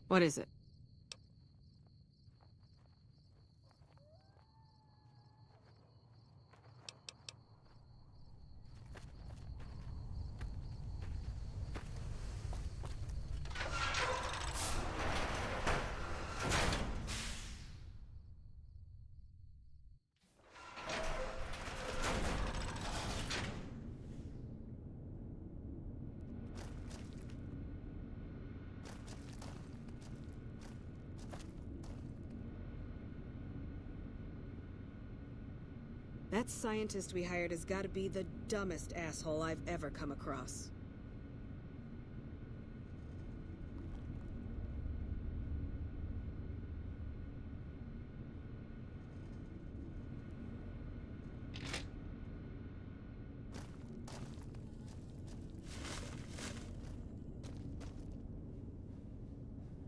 What is it? That scientist we hired has got to be the dumbest asshole I've ever come across.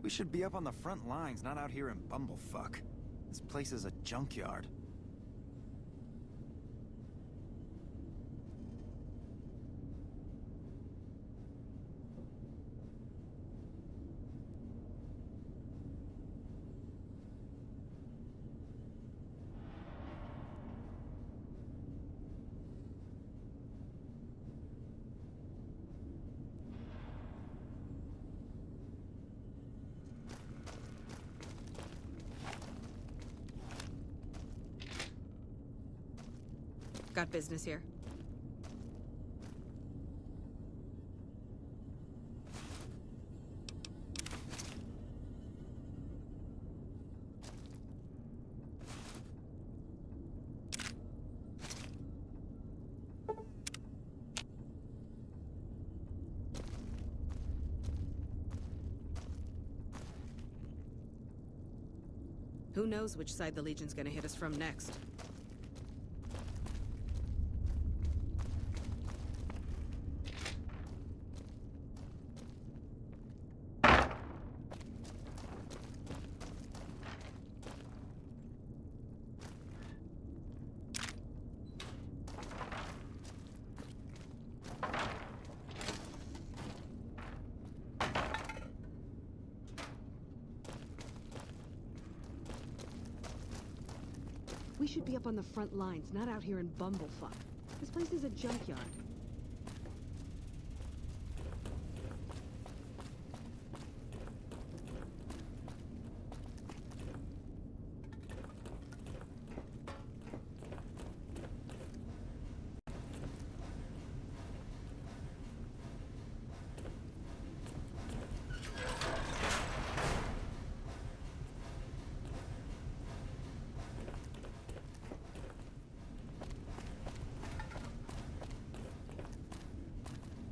We should be up on the front lines, not out here in Bumblefuck. This place is a junkyard. Got business here. Who knows which side the Legion's gonna hit us from next? We should be up on the front lines, not out here in Bumblefuck. This place is a junkyard.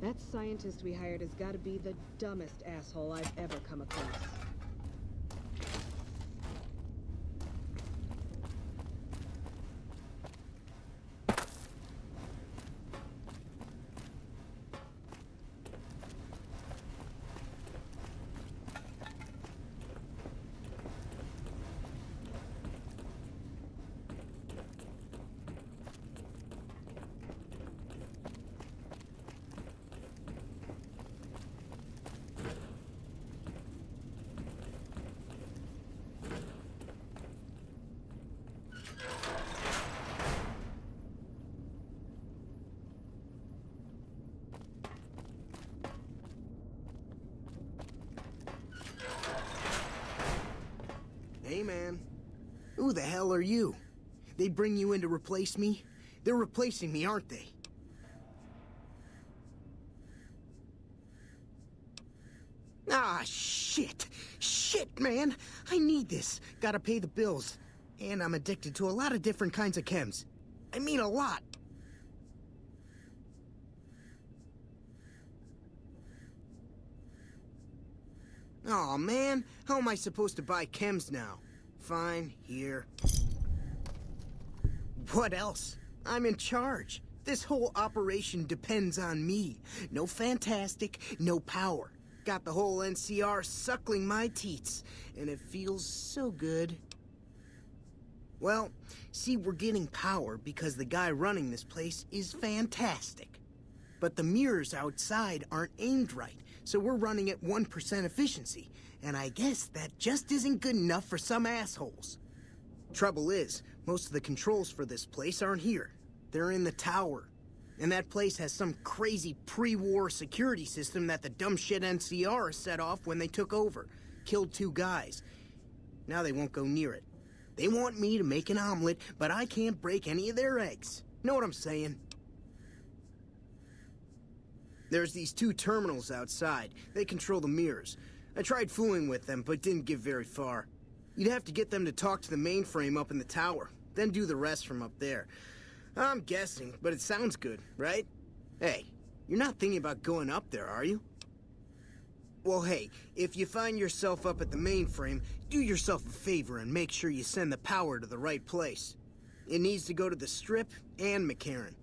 That scientist we hired has got to be the dumbest asshole I've ever come across. Hey, man. Who the hell are you? They bring you in to replace me? They're replacing me, aren't they? Ah, shit. Shit, man. I need this. Gotta pay the bills. And I'm addicted to a lot of different kinds of chems. I mean, a lot. Aw, man. How am I supposed to buy chems now? Fine, here. What else? I'm in charge. This whole operation depends on me. No fantastic, no power. Got the whole NCR suckling my teats, and it feels so good. Well, see, we're getting power because the guy running this place is fantastic. But the mirrors outside aren't aimed right, so we're running at 1% efficiency, and I guess that just isn't good enough for some assholes. Trouble is, most of the controls for this place aren't here. They're in the tower. And that place has some crazy pre-war security system that the dumb shit NCR set off when they took over. Killed 2 guys. Now they won't go near it. They want me to make an omelet, but I can't break any of their eggs. Know what I'm saying? There's these 2 terminals outside. They control the mirrors. I tried fooling with them, but didn't get very far. You'd have to get them to talk to the mainframe up in the tower, then do the rest from up there. I'm guessing, but it sounds good, right? Hey, you're not thinking about going up there, are you? Well, hey, if you find yourself up at the mainframe, do yourself a favor and make sure you send the power to the right place. It needs to go to the Strip and McCarran.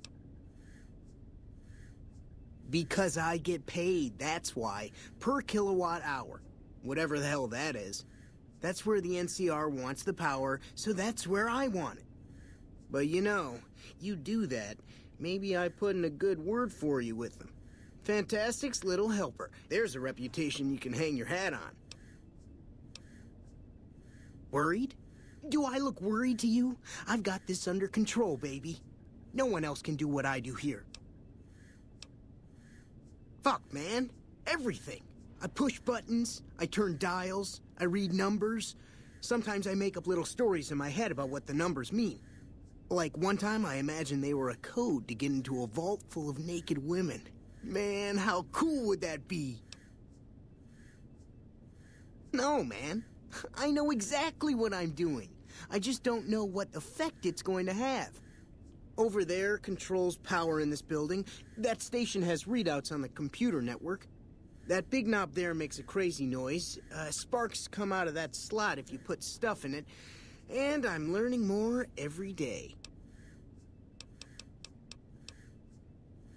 Because I get paid, that's why. Per kilowatt hour. Whatever the hell that is. That's where the NCR wants the power, so that's where I want it. But you know, you do that, maybe I put in a good word for you with them. Fantastic's little helper. There's a reputation you can hang your hat on. Worried? Do I look worried to you? I've got this under control, baby. No one else can do what I do here. Fuck, man. Everything. I push buttons, I turn dials, I read numbers. Sometimes I make up little stories in my head about what the numbers mean. Like one time I imagined they were a code to get into a vault full of naked women. Man, how cool would that be? No, man. I know exactly what I'm doing. I just don't know what effect it's going to have. Over there controls power in this building. That station has readouts on the computer network. That big knob there makes a crazy noise. Sparks come out of that slot if you put stuff in it. And I'm learning more every day.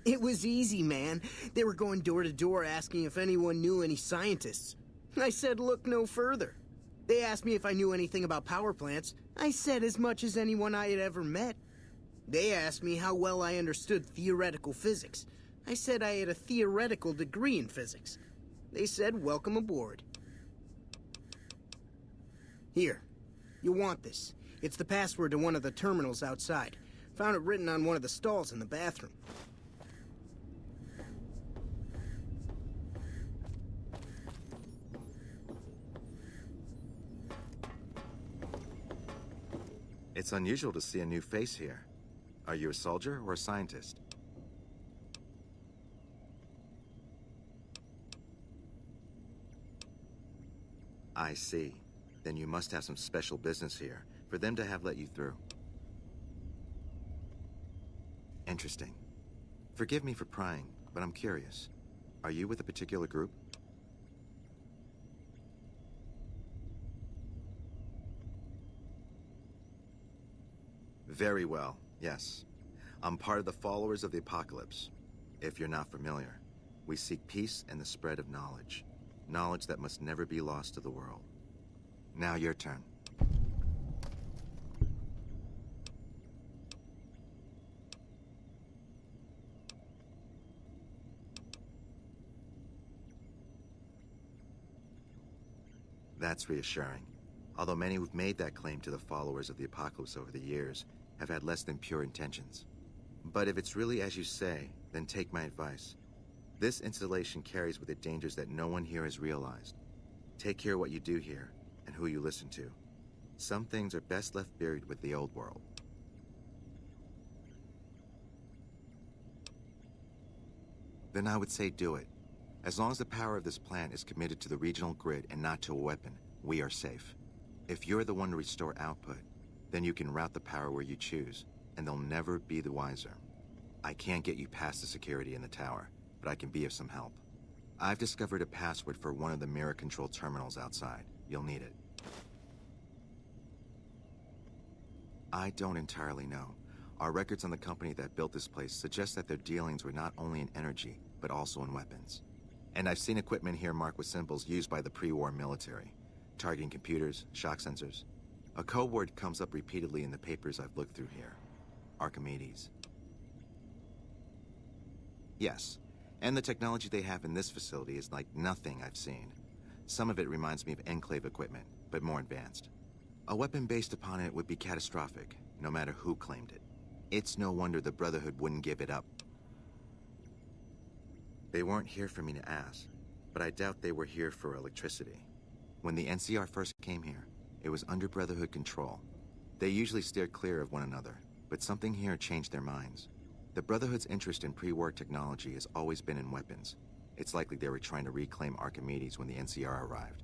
It was easy, man. They were going door to door asking if anyone knew any scientists. I said look no further. They asked me if I knew anything about power plants. I said as much as anyone I had ever met. They asked me how well I understood theoretical physics. I said I had a theoretical degree in physics. They said welcome aboard. Here. You'll want this. It's the password to one of the terminals outside. Found it written on one of the stalls in the bathroom. It's unusual to see a new face here. Are you a soldier or a scientist? I see. Then you must have some special business here, for them to have let you through. Interesting. Forgive me for prying, but I'm curious. Are you with a particular group? Very well, yes. I'm part of the followers of the Apocalypse. If you're not familiar, we seek peace and the spread of knowledge. Knowledge that must never be lost to the world. Now your turn. That's reassuring. Although many who've made that claim to the followers of the Apocalypse over the years have had less than pure intentions. But if it's really as you say, then take my advice. This installation carries with it dangers that no one here has realized. Take care what you do here, and who you listen to. Some things are best left buried with the old world. Then I would say do it. As long as the power of this plant is committed to the regional grid and not to a weapon, we are safe. If you're the one to restore output, then you can route the power where you choose, and they'll never be the wiser. I can't get you past the security in the tower, but I can be of some help. I've discovered a password for one of the mirror control terminals outside. You'll need it. I don't entirely know. Our records on the company that built this place suggest that their dealings were not only in energy, but also in weapons. And I've seen equipment here marked with symbols used by the pre-war military. Targeting computers, shock sensors. A code word comes up repeatedly in the papers I've looked through here. Archimedes. Yes, And the technology they have in this facility is like nothing I've seen. Some of it reminds me of Enclave equipment, but more advanced. A weapon based upon it would be catastrophic, no matter who claimed it. It's no wonder the Brotherhood wouldn't give it up. They weren't here for me to ask, but I doubt they were here for electricity. When the NCR first came here, it was under Brotherhood control. They usually steered clear of one another, but something here changed their minds. The Brotherhood's interest in pre-war technology has always been in weapons. It's likely they were trying to reclaim Archimedes when the NCR arrived.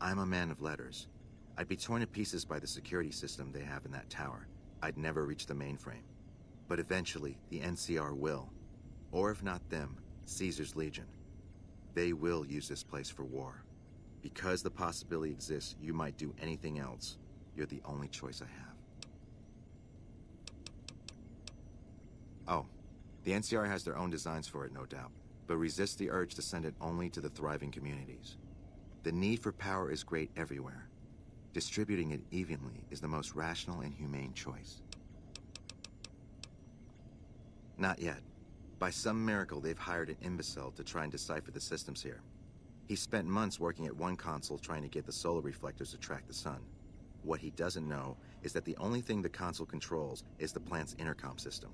I'm a man of letters. I'd be torn to pieces by the security system they have in that tower. I'd never reach the mainframe. But eventually, the NCR will. Or if not them, Caesar's Legion. They will use this place for war. Because the possibility exists you might do anything else, you're the only choice I have. Oh, the NCR has their own designs for it, no doubt, but resist the urge to send it only to the thriving communities. The need for power is great everywhere. Distributing it evenly is the most rational and humane choice. Not yet. By some miracle, they've hired an imbecile to try and decipher the systems here. He spent months working at one console trying to get the solar reflectors to track the sun. What he doesn't know is that the only thing the console controls is the plant's intercom system.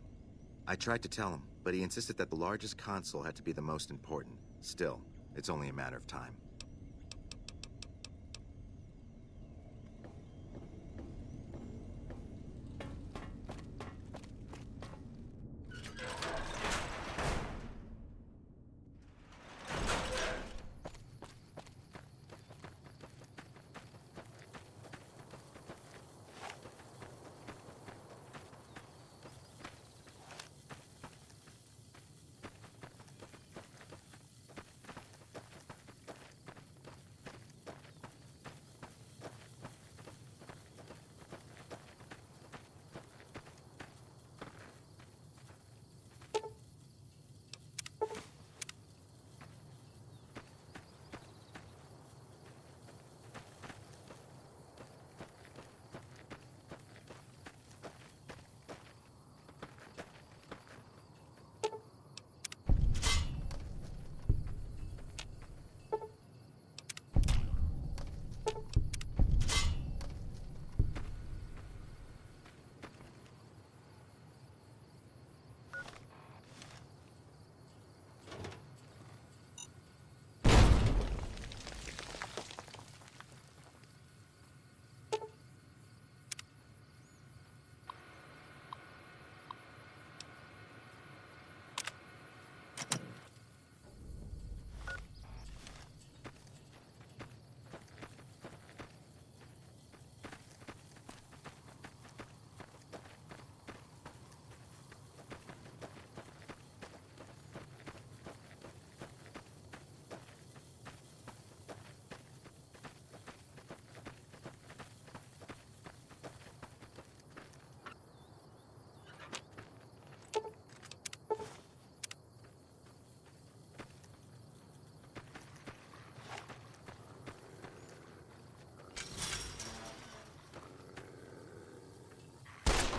I tried to tell him, but he insisted that the largest console had to be the most important. Still, it's only a matter of time.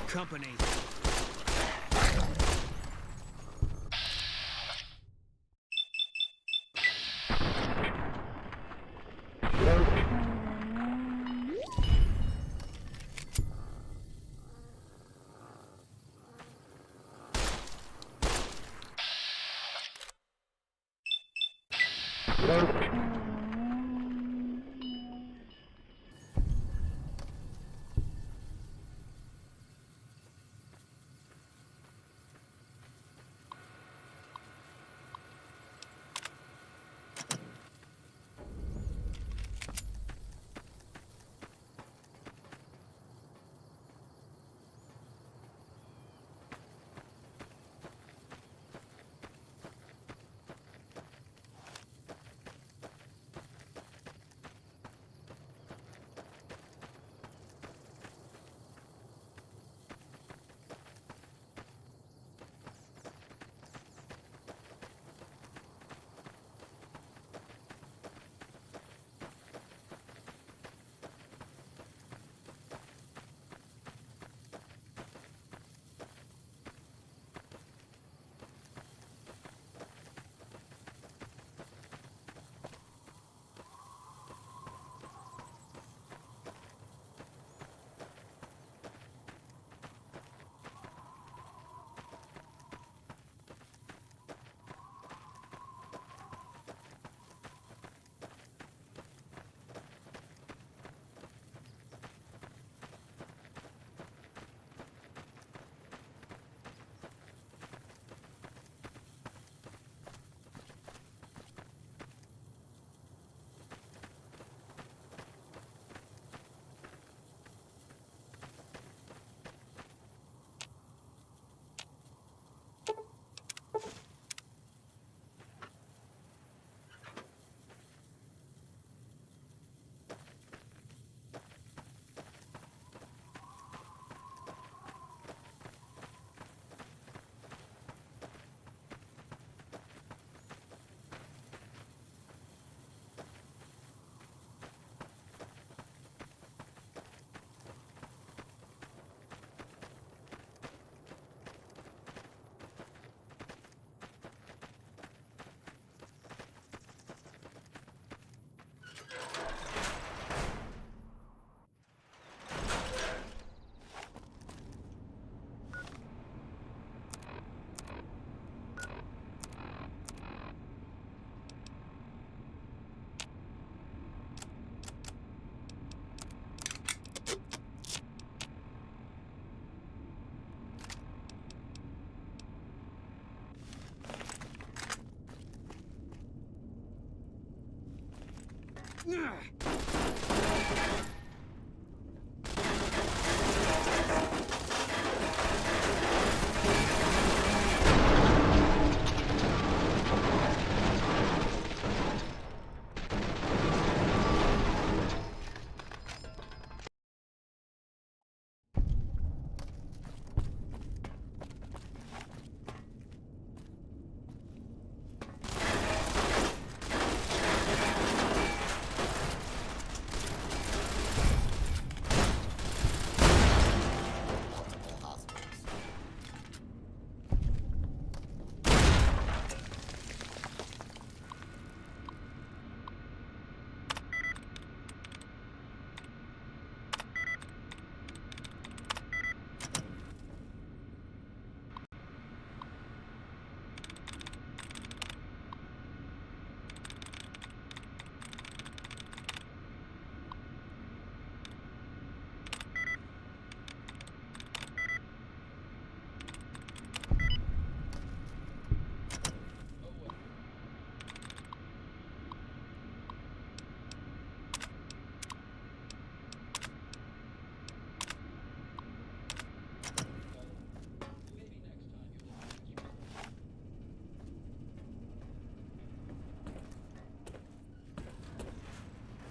Company.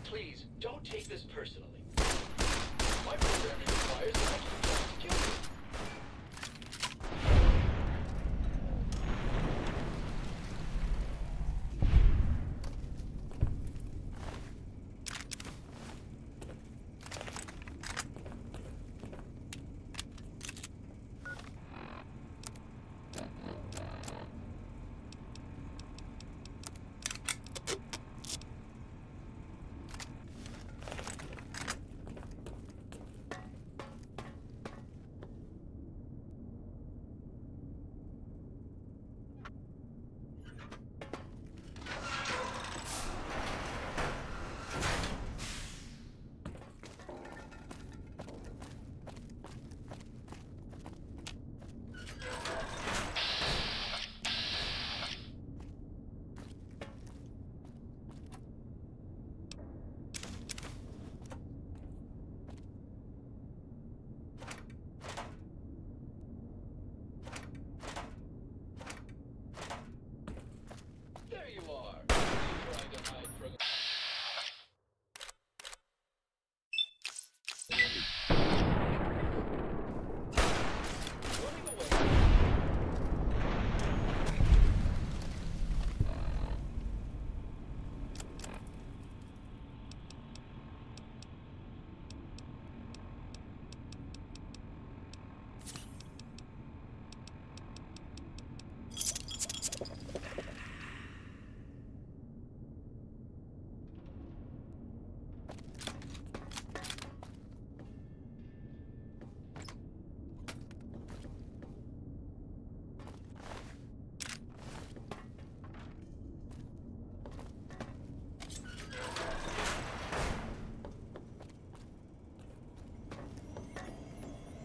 Please, don't take this personally. My programming requires that I keep things secure. There you are. Trying to hide from running away.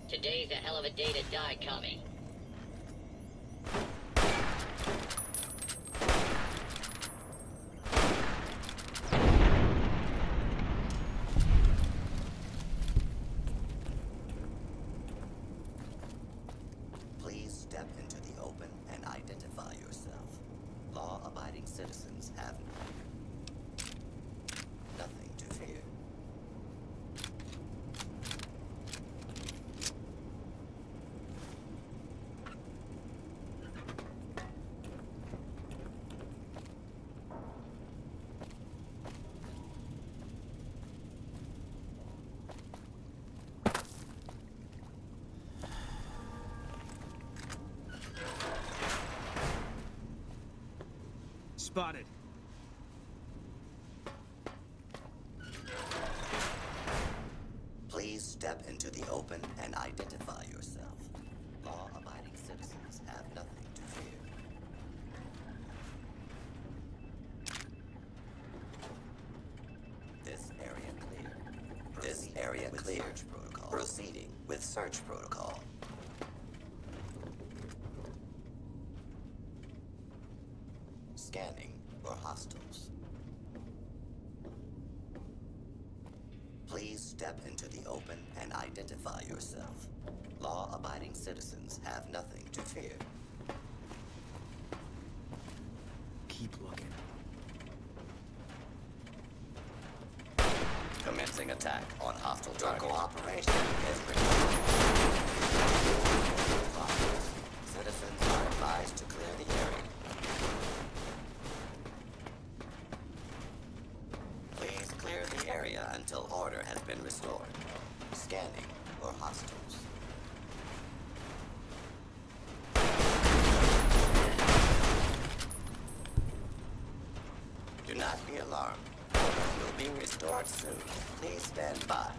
Today's a hell of a day to die coming. Please step into the open and identify yourself. Law-abiding citizens have nothing to fear. Spotted. Please step into the open and identify yourself. Law-abiding citizens have nothing to fear. This area clear. This area clear. Proceeding with search protocol. Scanning for hostiles. step into the open and identify yourself. Law-abiding citizens have nothing to fear. Keep looking. Commencing attack on hostile target. Cooperation is required. Citizens are advised to clear the area. Please clear the area until order has been restored. Scanning for hostiles. Do not be alarmed. Order will be restored soon. Please stand by.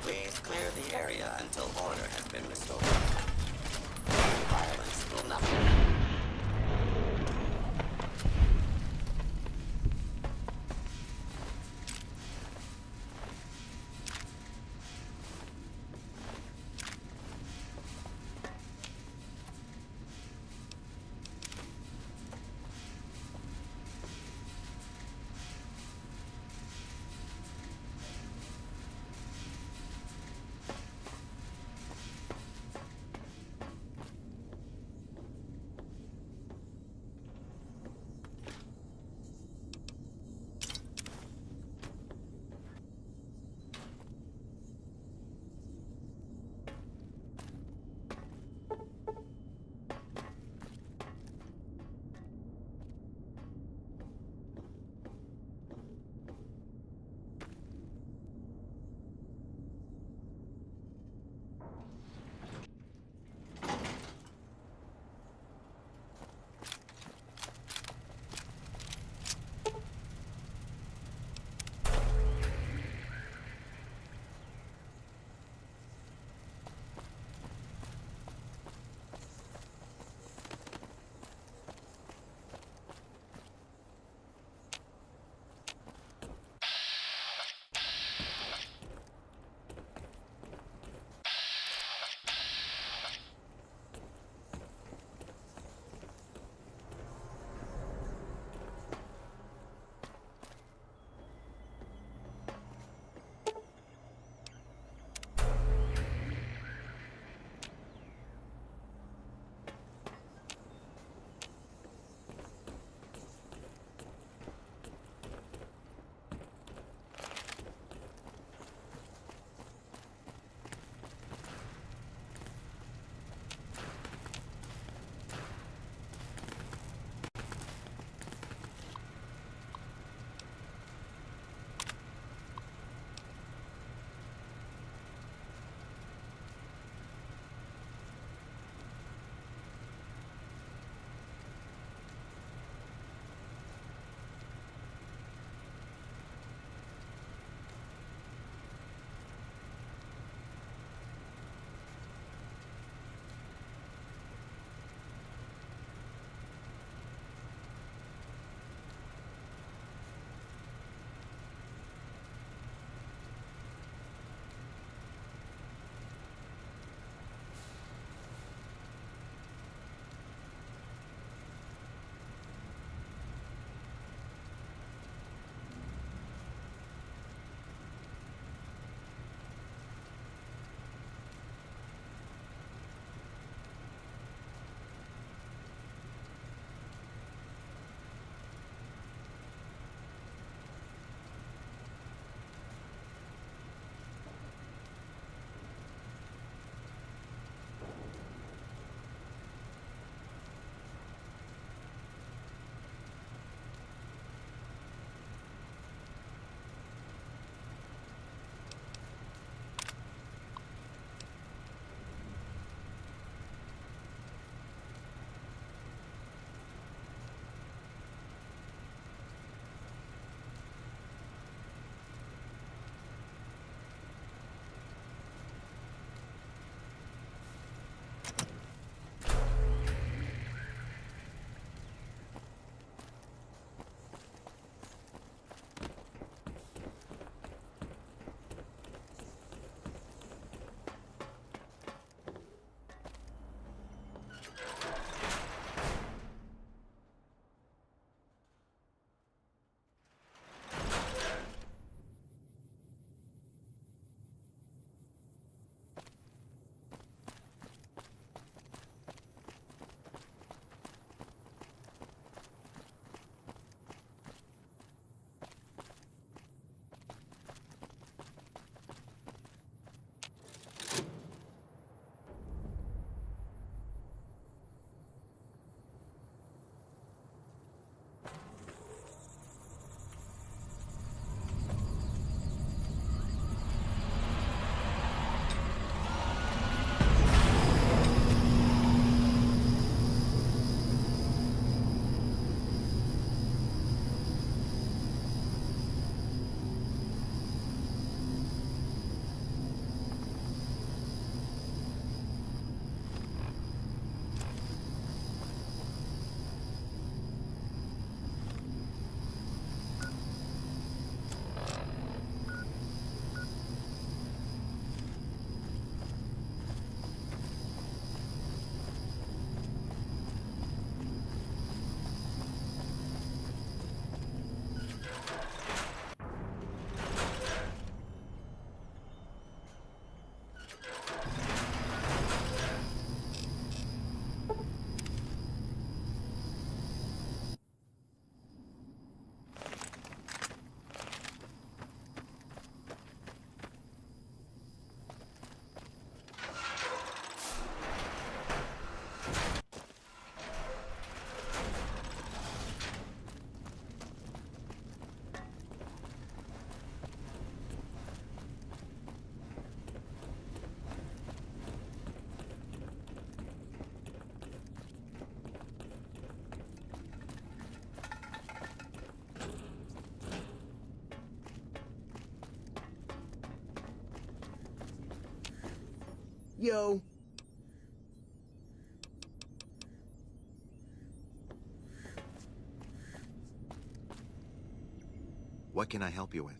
Please clear the area until order has been restored. Violence will not be. Yo. What can I help you with?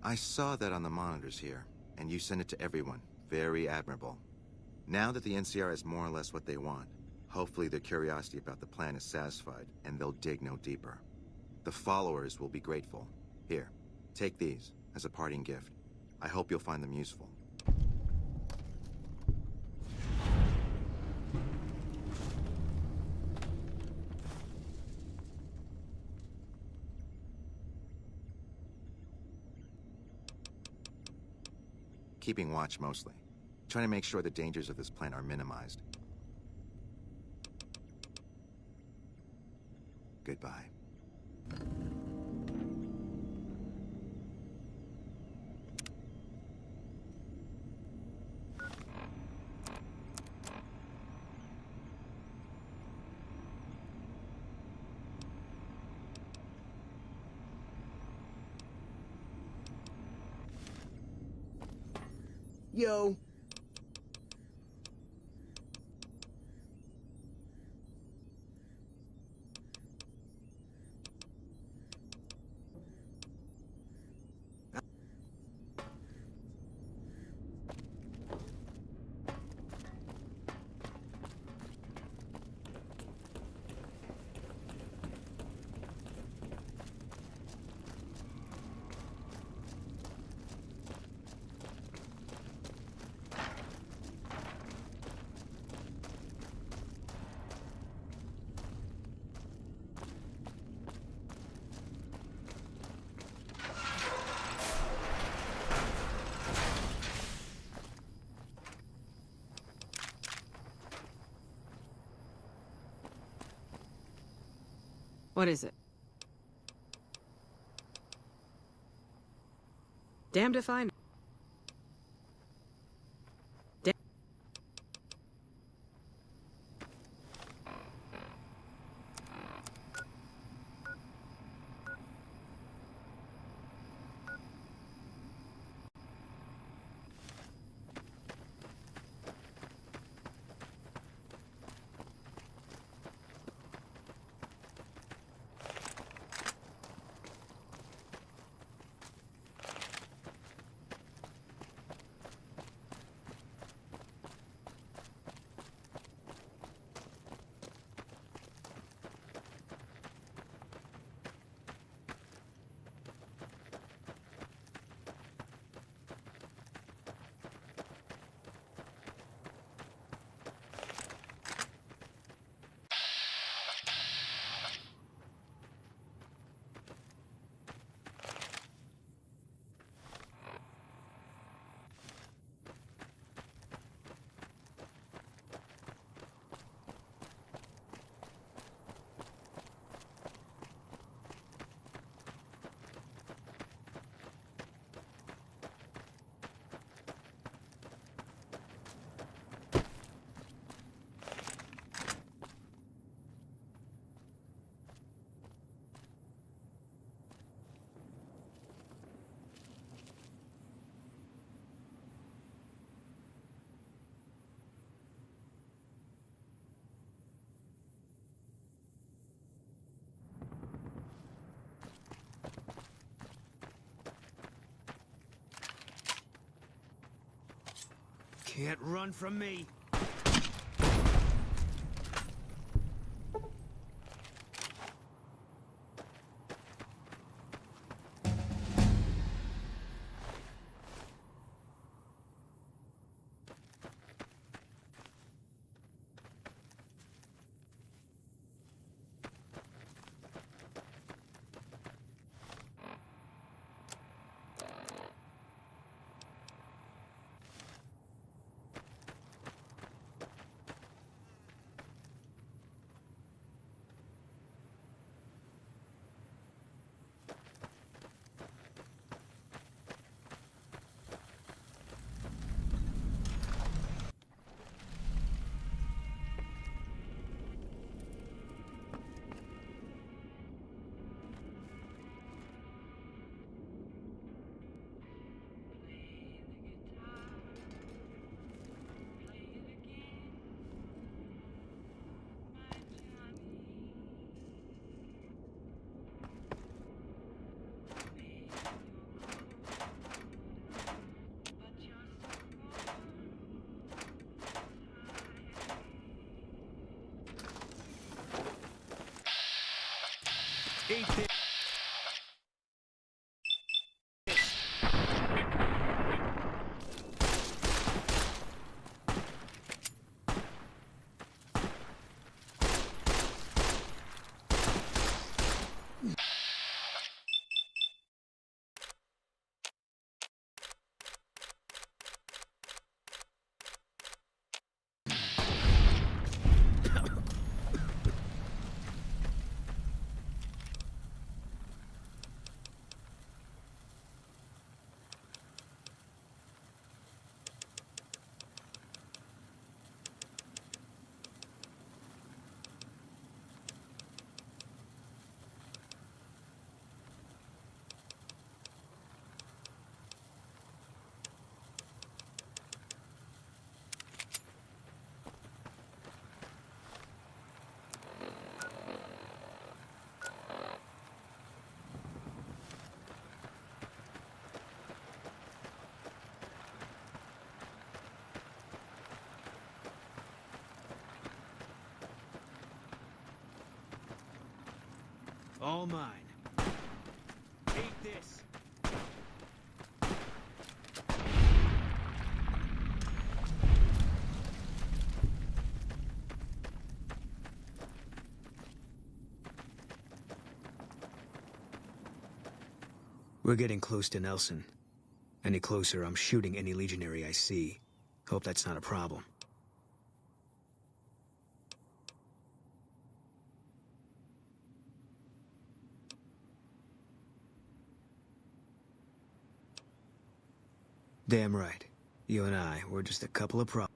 I saw that on the monitors here, and you sent it to everyone. Very admirable. Now that the NCR is more or less what they want, hopefully their curiosity about the plan is satisfied, and they'll dig no deeper. The followers will be grateful. Here, take these as a parting gift. I hope you'll find them useful. Keeping watch mostly. Trying to make sure the dangers of this plan are minimized. Goodbye. Yo. What is it? Damned if I know. Can't run from me. All mine. Take this. We're getting close to Nelson. Any closer, I'm shooting any legionary I see. Hope that's not a problem. Damn right. You and I, we're just a couple of problems.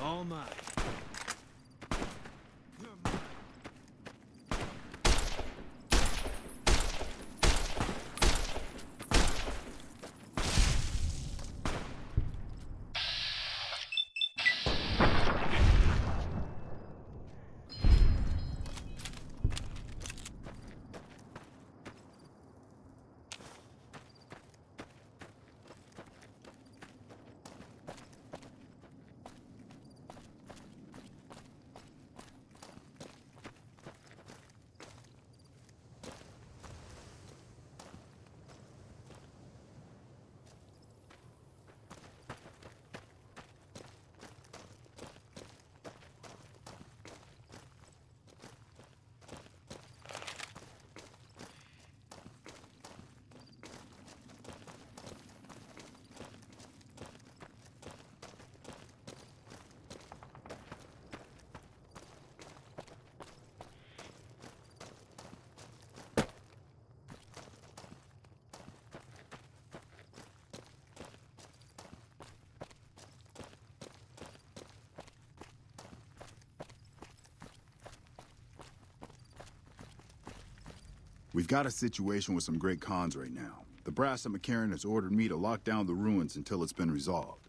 All mine. We've got a situation with some great cons right now. The brass at McCarran has ordered me to lock down the ruins until it's been resolved.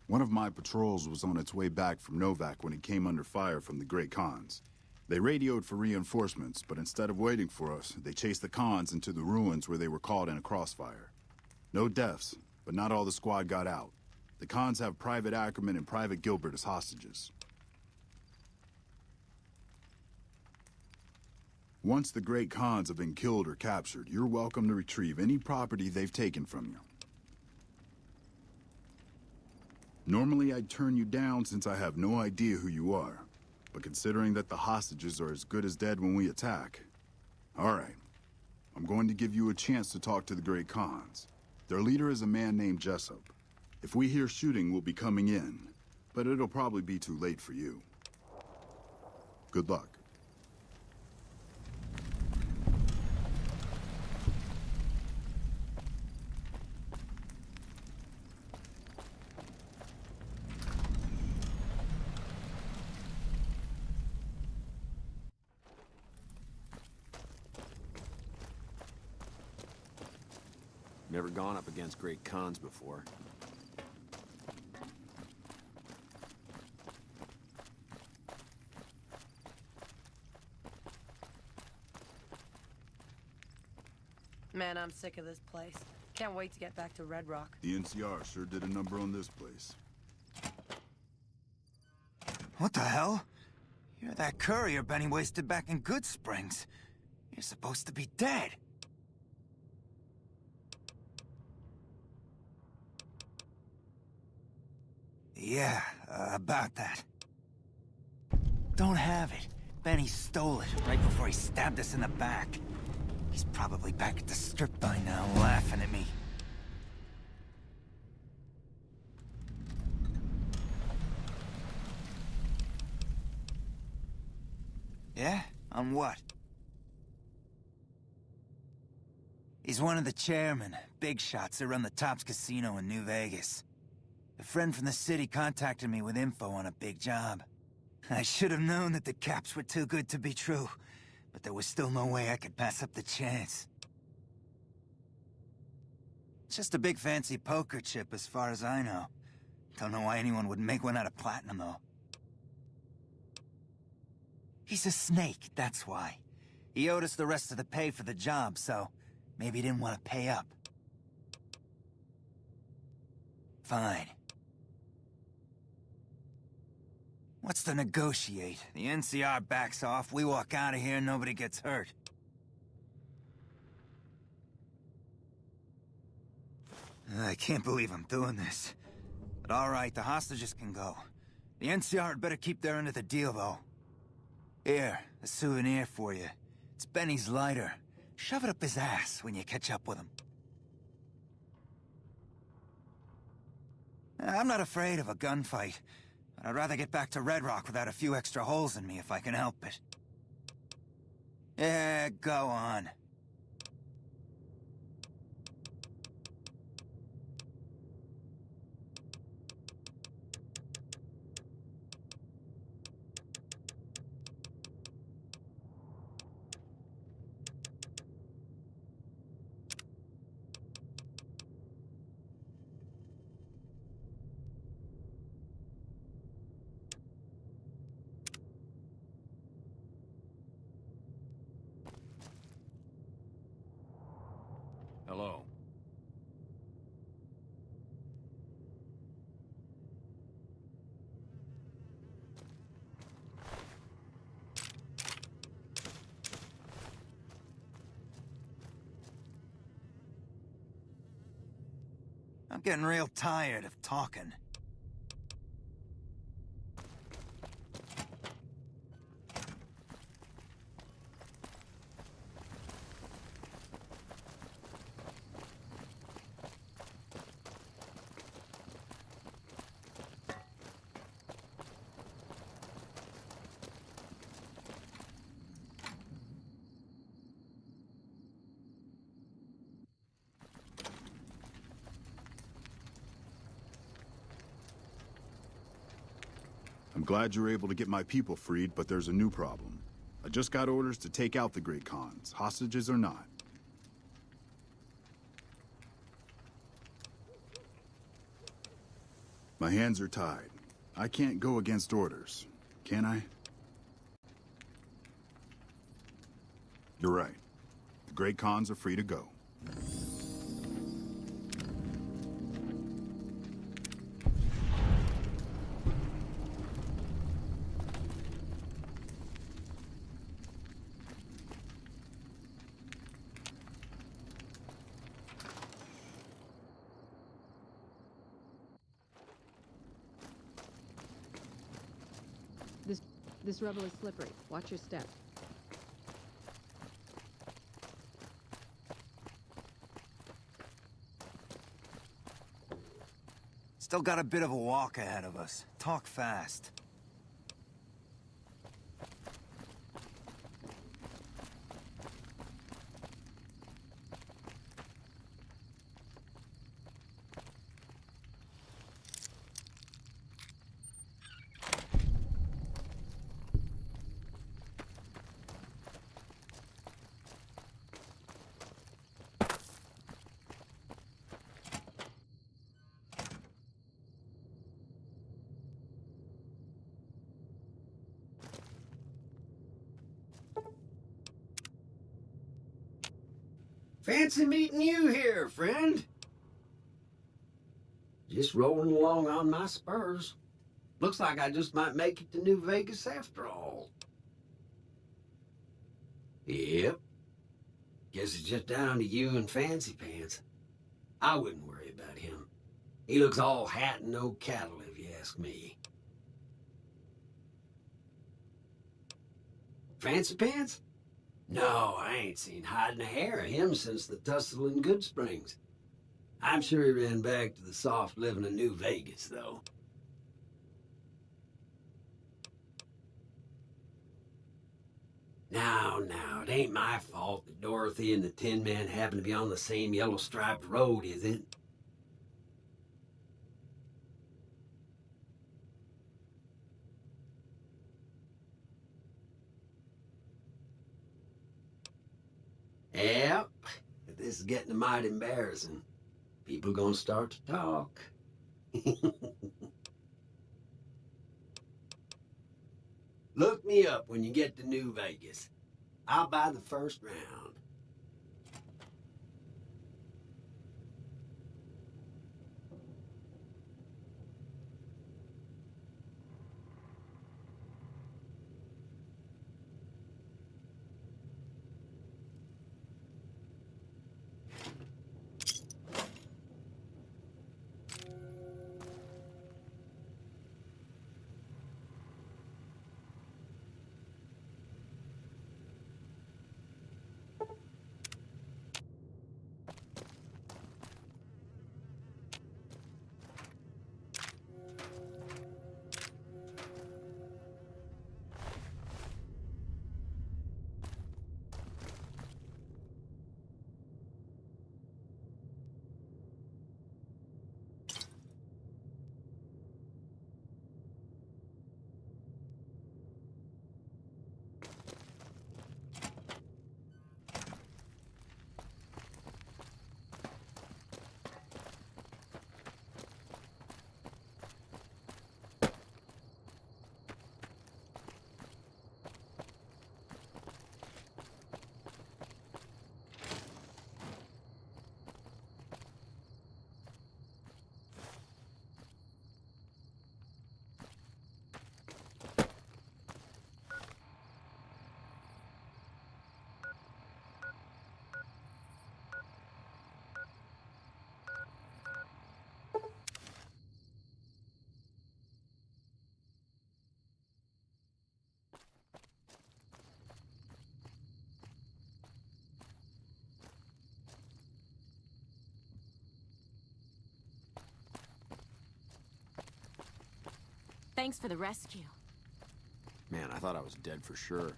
One of my patrols was on its way back from Novak when it came under fire from the Great Khans. They radioed for reinforcements, but instead of waiting for us, they chased the Khans into the ruins where they were caught in a crossfire. No deaths, but not all the squad got out. The Khans have Private Ackerman and Private Gilbert as hostages. Once the Great Khans have been killed or captured, you're welcome to retrieve any property they've taken from you. Normally I'd turn you down since I have no idea who you are. But considering that the hostages are as good as dead when we attack... Alright. I'm going to give you a chance to talk to the Great Khans. Their leader is a man named Jessup. If we hear shooting, we'll be coming in. But it'll probably be too late for you. Good luck. Never gone up against Great Khans before. Man, I'm sick of this place. Can't wait to get back to Red Rock. The NCR sure did a number on this place. What the hell? You're that courier Benny wasted back in Good Springs. You're supposed to be dead. Yeah, about that. Don't have it. Benny stole it right before he stabbed us in the back. He's probably back at the strip by now, laughing at me. Yeah? On what? He's one of the chairmen, big shots that run the Tops Casino in New Vegas. A friend from the city contacted me with info on a big job. I should have known that the caps were too good to be true, but there was still no way I could pass up the chance. It's just a big fancy poker chip as far as I know. Don't know why anyone would make one out of platinum, though. He's a snake, that's why. He owed us the rest of the pay for the job, so maybe he didn't want to pay up. Fine. What's to negotiate? The NCR backs off, we walk out of here, nobody gets hurt. I can't believe I'm doing this. But alright, the hostages can go. The NCR had better keep their end of the deal, though. Here, a souvenir for you. It's Benny's lighter. Shove it up his ass when you catch up with him. I'm not afraid of a gunfight. But I'd rather get back to Red Rock without a few extra holes in me if I can help it. Yeah, go on. Hello. I'm getting real tired of talking. I'm glad you're able to get my people freed, but there's a new problem. I just got orders to take out the Great Khans, hostages or not. My hands are tied. I can't go against orders, can I? You're right. The Great Khans are free to go. This rebel is slippery. Watch your step. Still got a bit of a walk ahead of us. Talk fast. Fancy meeting you here, friend. Just rolling along on my spurs. Looks like I just might make it to New Vegas after all. Yep. Guess it's just down to you and Fancy Pants. I wouldn't worry about him. He looks all hat and no cattle, if you ask me. Fancy Pants? No, I ain't seen hide nor hair of him since the tussle in Good Springs. I'm sure he ran back to the soft living of New Vegas, though. Now, it ain't my fault that Dorothy and the Tin Man happen to be on the same yellow-striped road, is it? Yep. This is getting mighty embarrassing. People gonna start to talk. Look me up when you get to New Vegas. I'll buy the first round. Thanks for the rescue. Man, I thought I was dead for sure.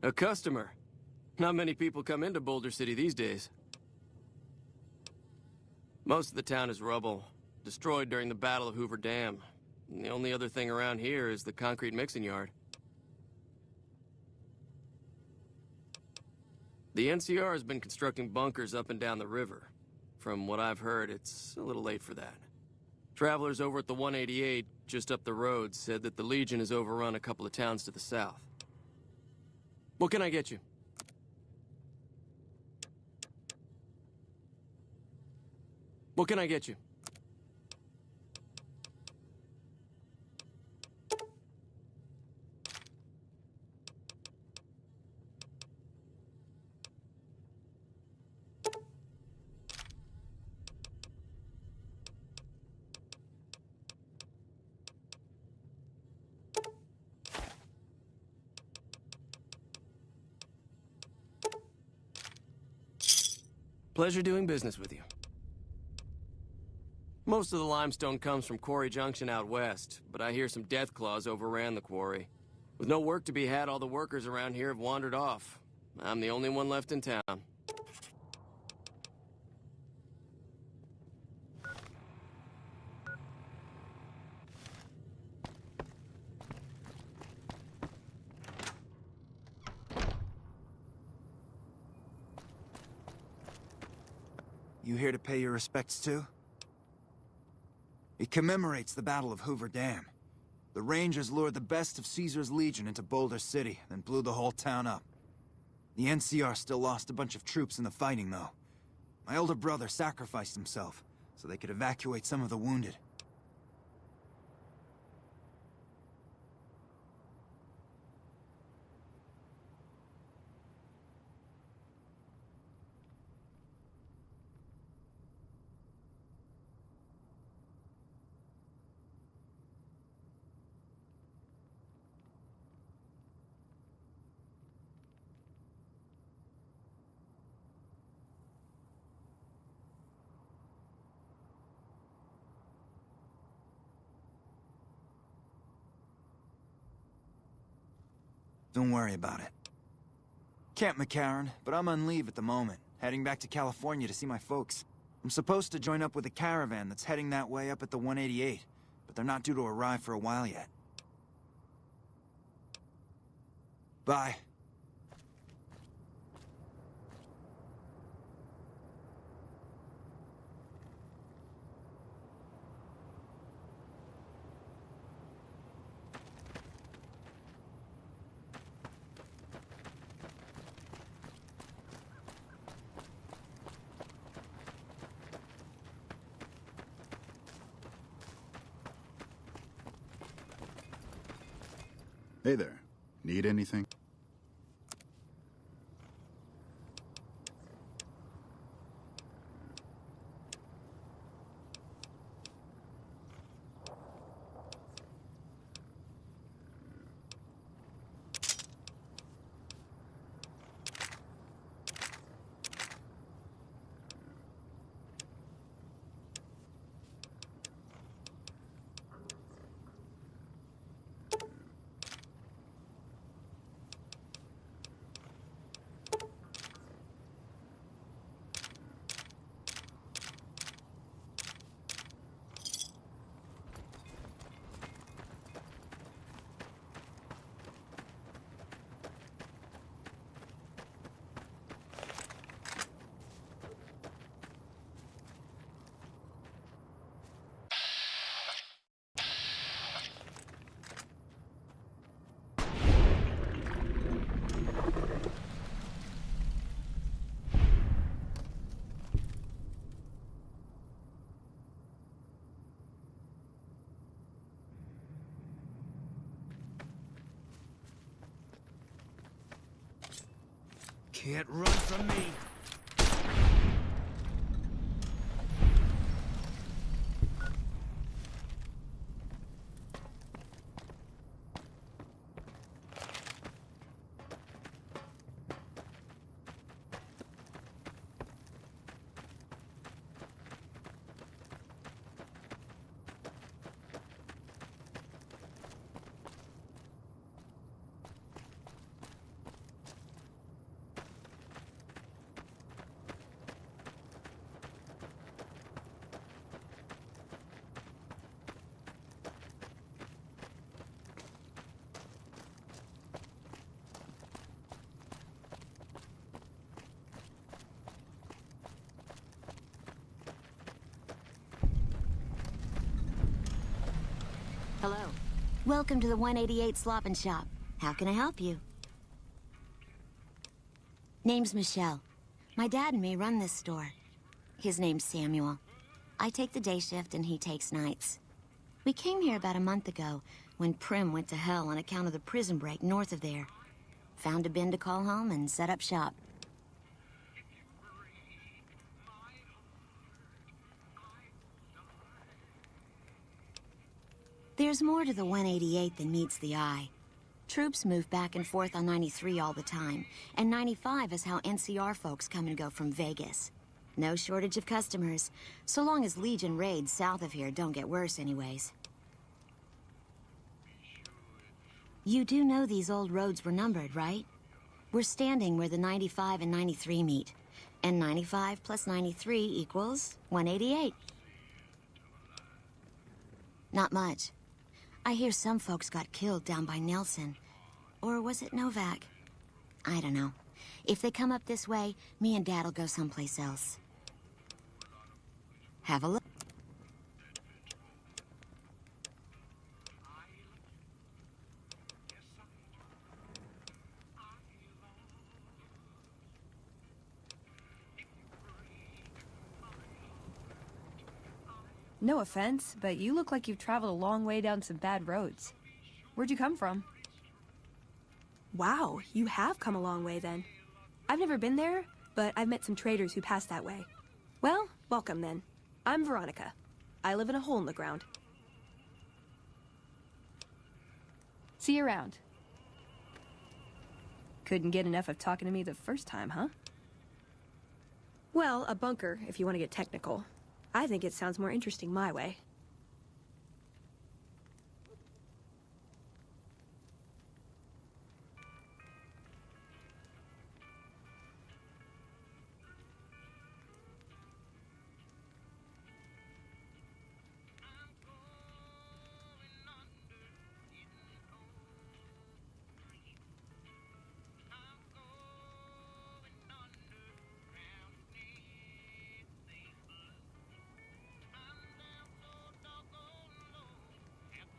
A customer. Not many people come into Boulder City these days. Most of the town is rubble, destroyed during the Battle of Hoover Dam. And the only other thing around here is the concrete mixing yard. The NCR has been constructing bunkers up and down the river. From what I've heard, it's a little late for that. Travelers over at the 188, just up the road, said that the Legion has overrun a couple of towns to the south. What can I get you? What can I get you? Pleasure doing business with you. Most of the limestone comes from Quarry Junction out west, but I hear some death claws overran the quarry. With no work to be had, all the workers around here have wandered off. I'm the only one left in town. You here to pay your respects too? It commemorates the Battle of Hoover Dam. The Rangers lured the best of Caesar's Legion into Boulder City, then blew the whole town up. The NCR still lost a bunch of troops in the fighting, though. My older brother sacrificed himself, so they could evacuate some of the wounded. Don't worry about it. Camp McCarran, but I'm on leave at the moment, heading back to California to see my folks. I'm supposed to join up with a caravan that's heading that way up at the 188, but they're not due to arrive for a while yet. Bye. Hey there. Need anything? Can't run from me. Hello. Welcome to the 188 Slop and Shop. How can I help you? Name's Michelle. My dad and me run this store. His name's Samuel. I take the day shift and he takes nights. We came here about a month ago when Prim went to hell on account of the prison break north of there. Found a bin to call home and set up shop. There's more to the 188 than meets the eye. Troops move back and forth on 93 all the time, and 95 is how NCR folks come and go from Vegas. No shortage of customers, so long as Legion raids south of here don't get worse anyways. You do know these old roads were numbered, right? We're standing where the 95 and 93 meet, and 95 plus 93 equals 188. Not much. I hear some folks got killed down by Nelson. Or was it Novak? I don't know. If they come up this way, me and Dad'll go someplace else. Have a look. No offense, but you look like you've traveled a long way down some bad roads. Where'd you come from? Wow, you have come a long way then. I've never been there, but I've met some traders who pass that way. Well, welcome then. I'm Veronica. I live in a hole in the ground. See you around. Couldn't get enough of talking to me the first time, huh? Well, a bunker, if you want to get technical. I think it sounds more interesting my way.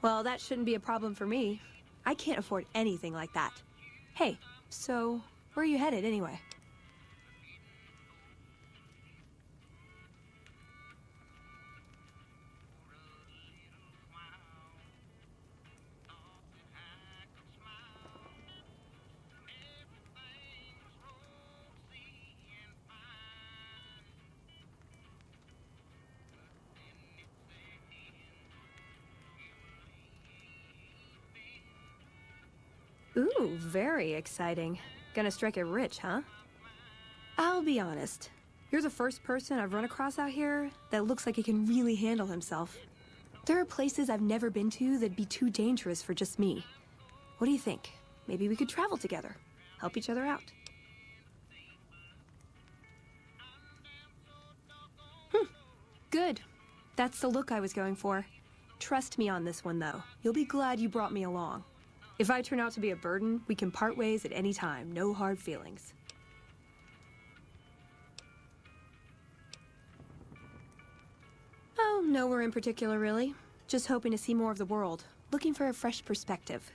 Well, that shouldn't be a problem for me. I can't afford anything like that. Hey, so where are you headed anyway? Ooh, very exciting. Gonna strike it rich, huh? I'll be honest. You're the first person I've run across out here that looks like he can really handle himself. There are places I've never been to that'd be too dangerous for just me. What do you think? Maybe we could travel together. Help each other out. Good. That's the look I was going for. Trust me on this one, though. You'll be glad you brought me along. If I turn out to be a burden, we can part ways at any time. No hard feelings. Oh, nowhere in particular, really. Just hoping to see more of the world. Looking for a fresh perspective.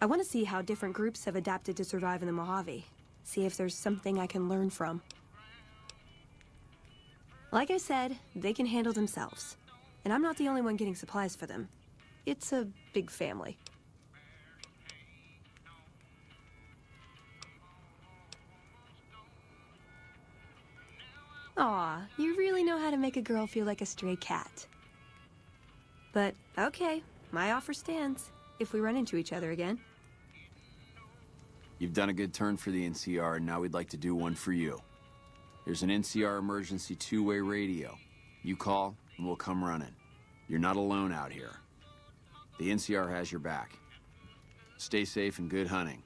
I want to see how different groups have adapted to survive in the Mojave. See if there's something I can learn from. Like I said, they can handle themselves. And I'm not the only one getting supplies for them. It's a big family. Aw, you really know how to make a girl feel like a stray cat. But, okay, my offer stands, if we run into each other again. You've done a good turn for the NCR, and now we'd like to do one for you. There's an NCR emergency two-way radio. You call, and we'll come running. You're not alone out here. The NCR has your back. Stay safe and good hunting.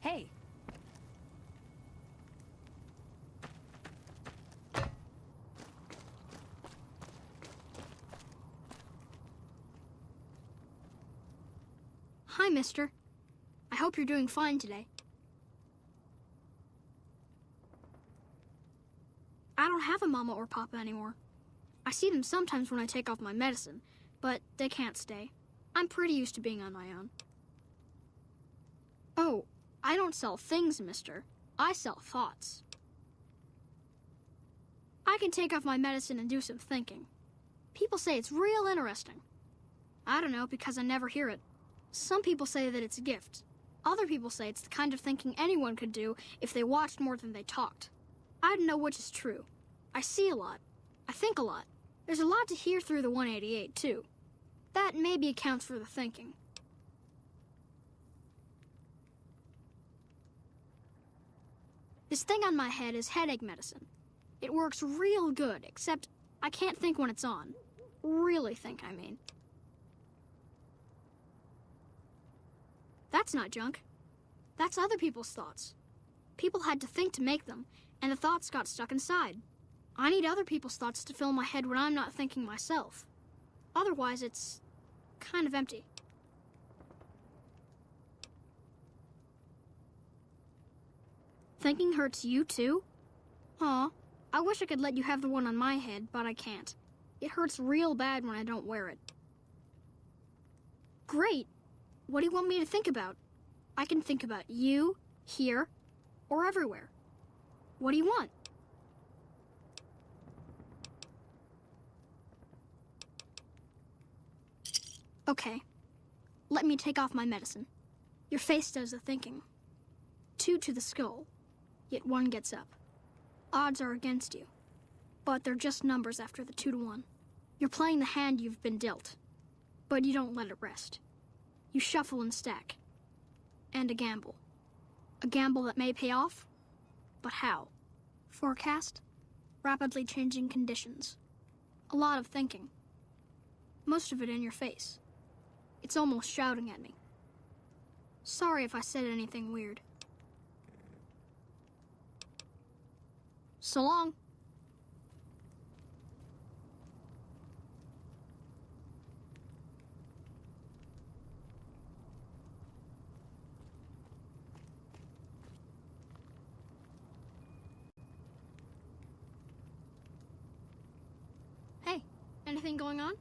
Hey. Hi, mister. I hope you're doing fine today. I don't have a mama or papa anymore. I see them sometimes when I take off my medicine, but they can't stay. I'm pretty used to being on my own. Oh, I don't sell things, mister. I sell thoughts. I can take off my medicine and do some thinking. People say it's real interesting. I don't know, because I never hear it. Some people say that it's a gift. Other people say it's the kind of thinking anyone could do if they watched more than they talked. I don't know which is true. I see a lot. I think a lot. There's a lot to hear through the 188, too. That maybe accounts for the thinking. This thing on my head is headache medicine. It works real good, except I can't think when it's on. Really think, I mean. That's not junk. That's other people's thoughts. People had to think to make them, and the thoughts got stuck inside. I need other people's thoughts to fill my head when I'm not thinking myself. Otherwise, it's kind of empty. Thinking hurts you, too? Aw, I wish I could let you have the one on my head, but I can't. It hurts real bad when I don't wear it. Great! What do you want me to think about? I can think about you, here, or everywhere. What do you want? Okay. Let me take off my medicine. Your face does the thinking. 2 to the skull, yet 1 gets up. Odds are against you, but they're just numbers after the 2 to 1. You're playing the hand you've been dealt, but you don't let it rest. You shuffle and stack. And a gamble. A gamble that may pay off, but how? Forecast? Rapidly changing conditions. A lot of thinking. Most of it in your face. It's almost shouting at me. Sorry if I said anything weird. So long. Hey, anything going on?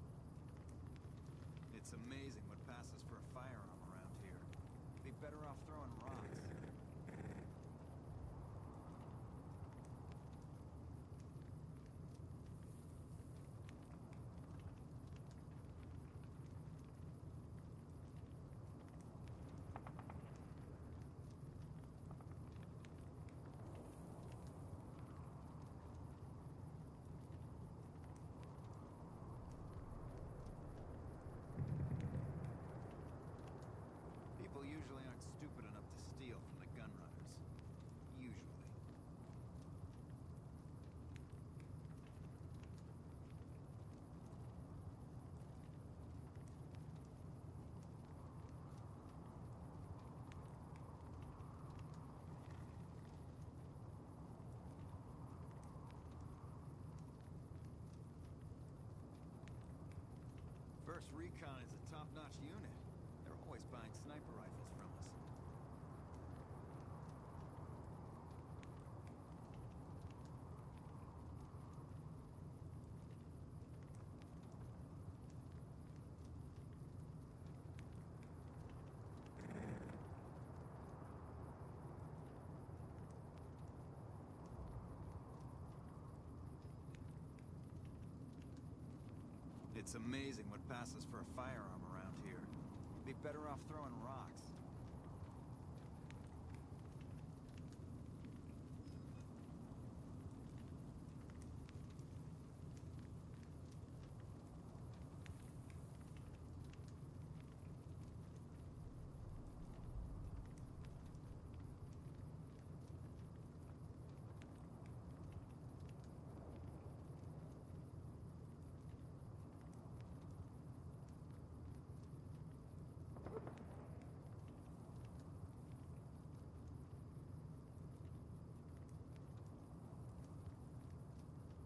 It's amazing what passes for a firearm around here. Be better off throwing rocks. People usually aren't stupid enough to steal from the gun runners. Usually. First Recon is a top-notch unit. They're always buying sniper rifles from us. It's amazing what passes for a firearm around here. Be better off throwing rocks.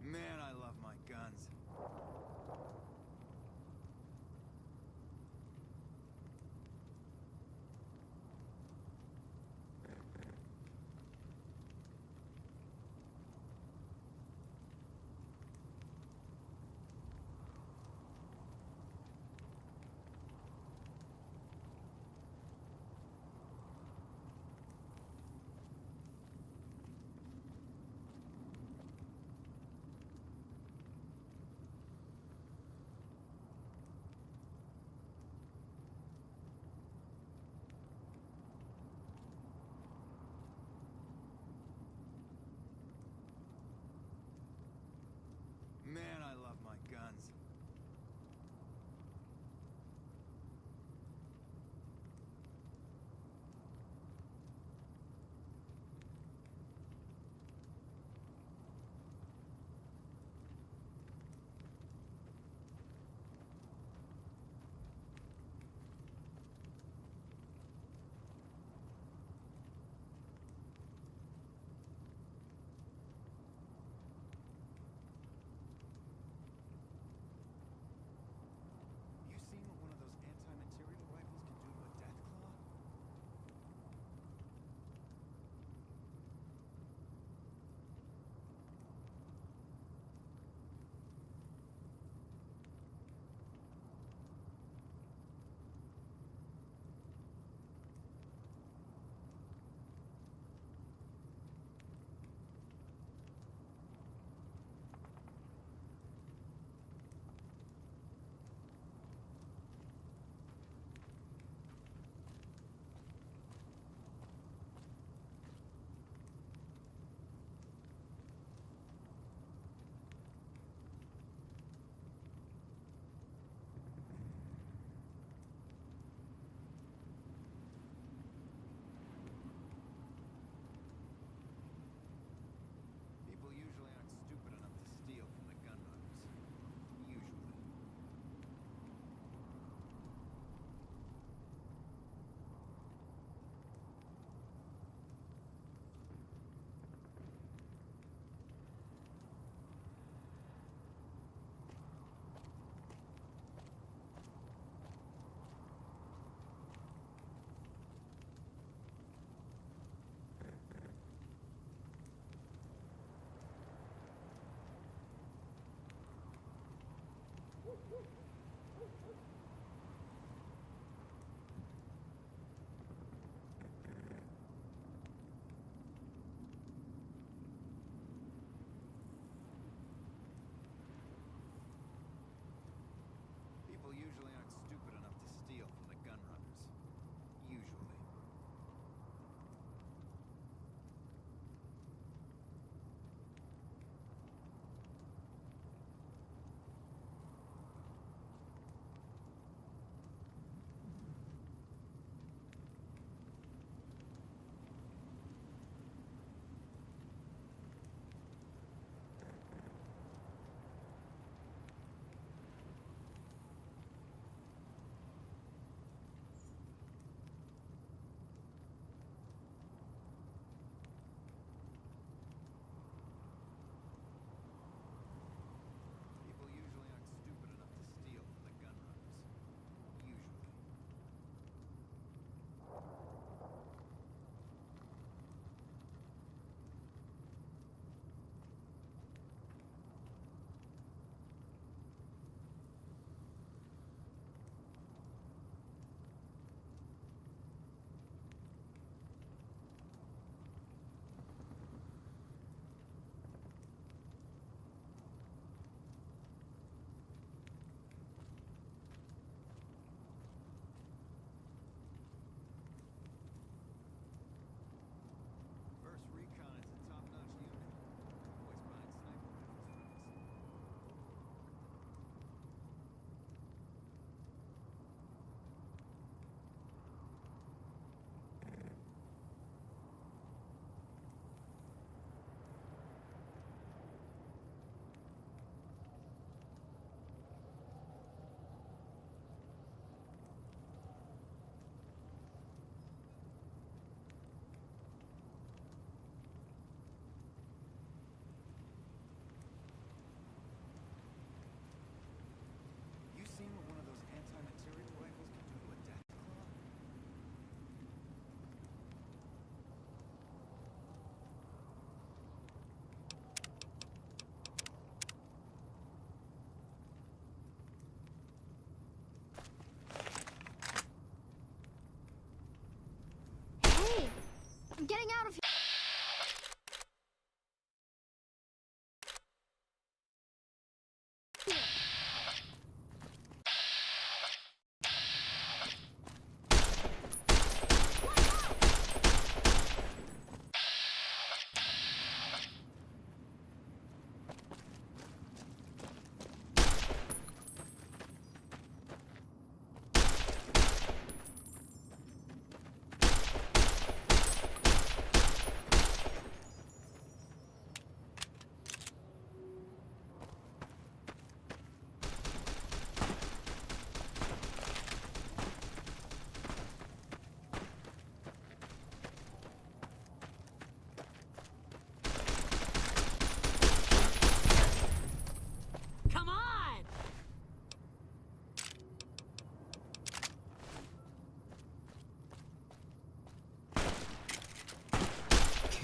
Man, I love my guns. Man, I love my guns. You seen what one of those anti-material rifles can do to a death claw? People usually aren't stupid enough to steal from the gun runners. Usually. People usually aren't stupid enough to steal from the gun runners. Usually.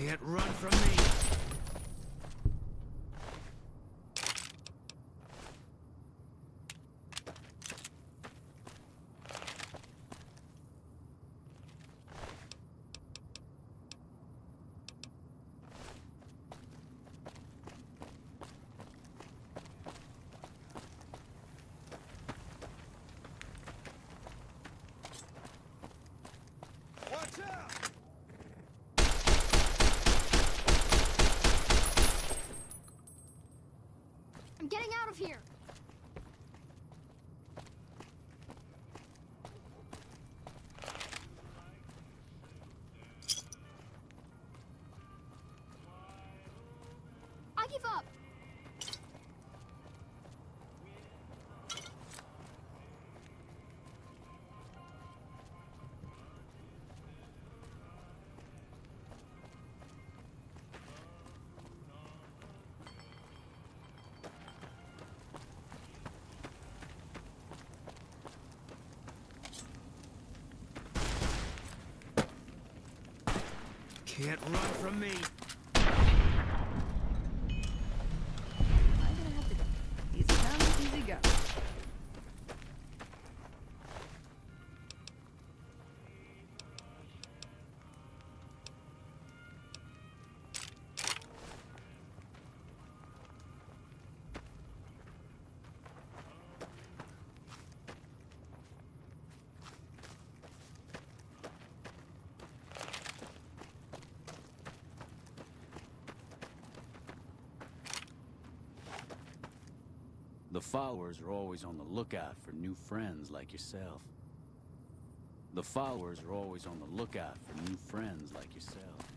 Can't run from me. I'm getting out of here. I give up. Can't run from me. I'm gonna have to go. Easy come, easy go. The followers are always on the lookout for new friends like yourself. The followers are always on the lookout for new friends like yourself.